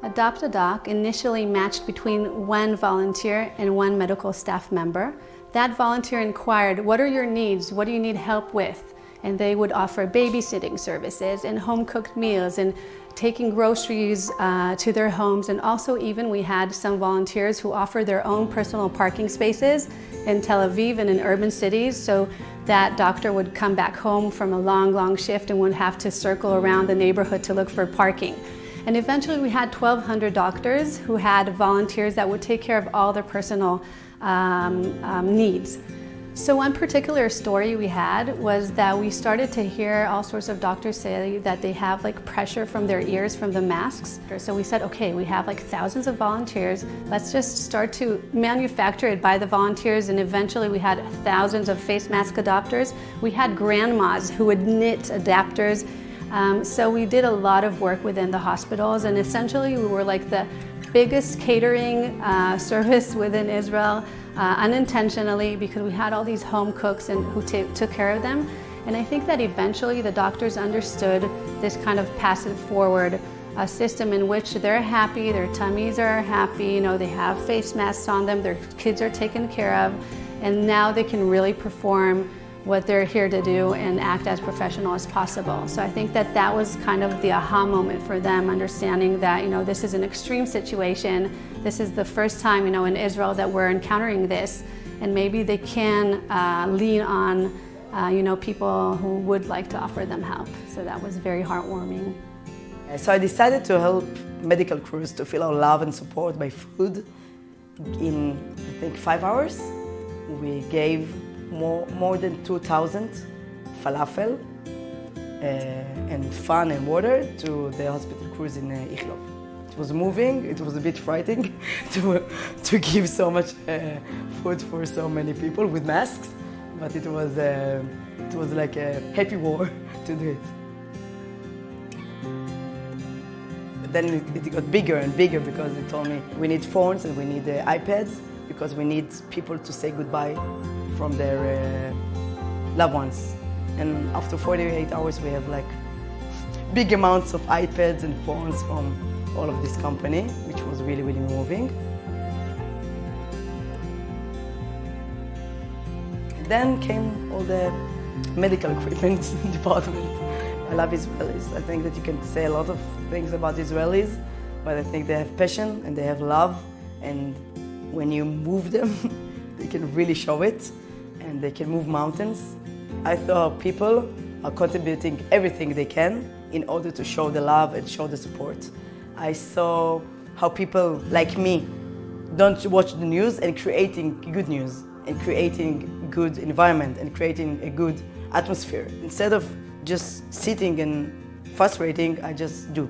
Adopt a Doc initially matched between one volunteer and one medical staff member. That volunteer inquired, what are your needs? What do you need help with? And they would offer babysitting services and home-cooked meals and taking groceries to their homes. And also even we had some volunteers who offered their own personal parking spaces in Tel Aviv and in urban cities, so that doctor would come back home from a long shift and would have to circle around the neighborhood to look for parking. And eventually we had 1,200 doctors who had volunteers that would take care of all their personal needs. So one particular story we had was that we started to hear all sorts of doctors say that they have like pressure from their ears from the masks. So we said, okay, we have like thousands of volunteers. Let's just start to manufacture it by the volunteers. And eventually we had thousands of face mask adopters. We had grandmas who would knit adapters. So we did a lot of work within the hospitals, and essentially we were like the biggest catering service within Israel, unintentionally, because we had all these home cooks and who took care of them. And I think that eventually the doctors understood this kind of pass it forward system in which they're happy, their tummies are happy, you know, they have face masks on them, their kids are taken care of, and now they can really perform what they're here to do and act as professional as possible. So I think that that was kind of the aha moment for them, understanding that, you know, this is an extreme situation. This is the first time, you know, in Israel that we're encountering this, and maybe they can lean on, you know, people who would like to offer them help. So that was very heartwarming. So I decided to help medical crews to feel our love and support by food. In, I think, 5 hours, we gave more than 2,000 falafel and fun and water to the hospital crews in Ichlov. It was moving, it was a bit frightening to give so much food for so many people with masks, but it was like a happy war to do it. But then it got bigger and bigger because they told me we need phones and we need iPads because we need people to say goodbye from their loved ones. And after 48 hours we have like big amounts of iPads and phones from all of this company, which was really moving. Then came all the medical equipment department. I love Israelis. I think that you can say a lot of things about Israelis, but I think they have passion and they have love, and when you move them, they can really show it, and they can move mountains. I thought people are contributing everything they can in order to show the love and show the support. I saw how people like me don't watch the news and creating good news and creating good environment and creating a good atmosphere. Instead of just sitting and frustrating, I just do.